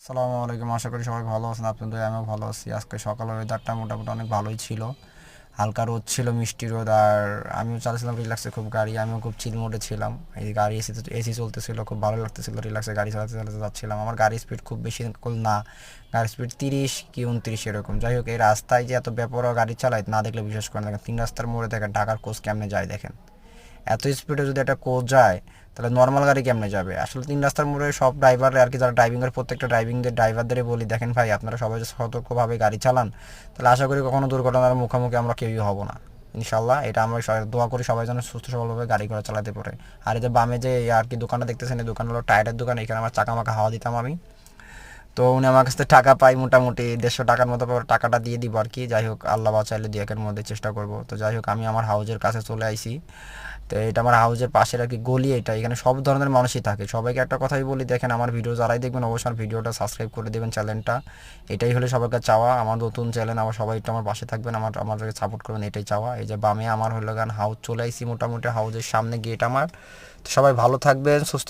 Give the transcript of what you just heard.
আসসালামু আলাইকুম, আশা করি সবাই ভালো আছেন। আপনাদের আমিও ভালো আছি। আজকে সকালের ওয়েদারটা মোটামুটি অনেক ভালোই ছিল। হালকা রোদ ছিল, মিষ্টি রোদ। আর আমিও চালাচ্ছিলাম রিল্যাক্সে খুব গাড়ি, আমিও খুব চিল মোডে ছিলাম। এই গাড়ি এসি চলতেছিল, খুব ভালো লাগতেছিল, রিল্যাক্সে গাড়ি চালাতে চালাতে যাচ্ছিলাম। আমার গাড়ির স্পিড খুব বেশি না, গাড়ির স্পিড 30 কি 29 এরকম। যাই হোক, এই রাস্তায় যে এত বেপরোয়া গাড়ি চালায় না দেখলে বিশ্বাস করেন। দেখেন 3 রাস্তার মোড়ে দেখেন ঢাকার কোচ কেমনে যায় দেখেন। এত স্পিডে যদি একটা কোচ যায় তাহলে নর্মাল গাড়ি কেমনে যাবে? আসলে 3 রাস্তার মোড়ে সব ড্রাইভার আর কি, যারা ড্রাইভিংয়ের প্রত্যেকটা ড্রাইভারদের বলি, দেখেন ভাই, আপনারা সবাই যদি সতর্কভাবে গাড়ি চালান তাহলে আশা করি কখনো দুর্ঘটনার মুখোমুখি আমরা কেউই হব না, ইনশাল্লাহ। এটা আমরা দোয়া করি সবাই যেন সুস্থ সবলভাবে গাড়ি ঘোড়া চালাতে পারে। আর এই যে বামে যে আর কি দোকানটা দেখতেছেন, এই দোকান হলো টায়ারের দোকান। এখানে আমার চাকা মাকা হাওয়া দিতাম আমি। তো উনি আমার কাছ থেকে টাকা পাই মোটামুটি 150 টাকার মতো, টাকাটা দিয়ে দিব আর কি। যাই হোক, আল্লাহ বাঁচাইলে 2-1 মধ্যে চেষ্টা করব। তো যাই হোক, আমি আমার হাউজের কাছে চলে আইছি। তো এটা আমার হাউজের পাশের আর কি গলি। এটা এখানে সব ধরনের মানুষই থাকে। সবাইকে একটা কথাই বলি, দেখেন আমার ভিডিও যারাই দেখবেন অবশ্যই আমার ভিডিওটা সাবস্ক্রাইব করে দেবেন, চ্যানেলটা। এটাই হলে সবাইকে চাওয়া, আমার নতুন চ্যানেল, আমার সবাই একটু আমার পাশে থাকবেন, আমাদেরকে সাপোর্ট করবেন, এটাই চাওয়া। এই যে বামে আমার হলো গান হাউজ চলে আইছি, মোটামুটি হাউজের সামনে গেট আমার। তো সবাই ভালো থাকবেন, সুস্থ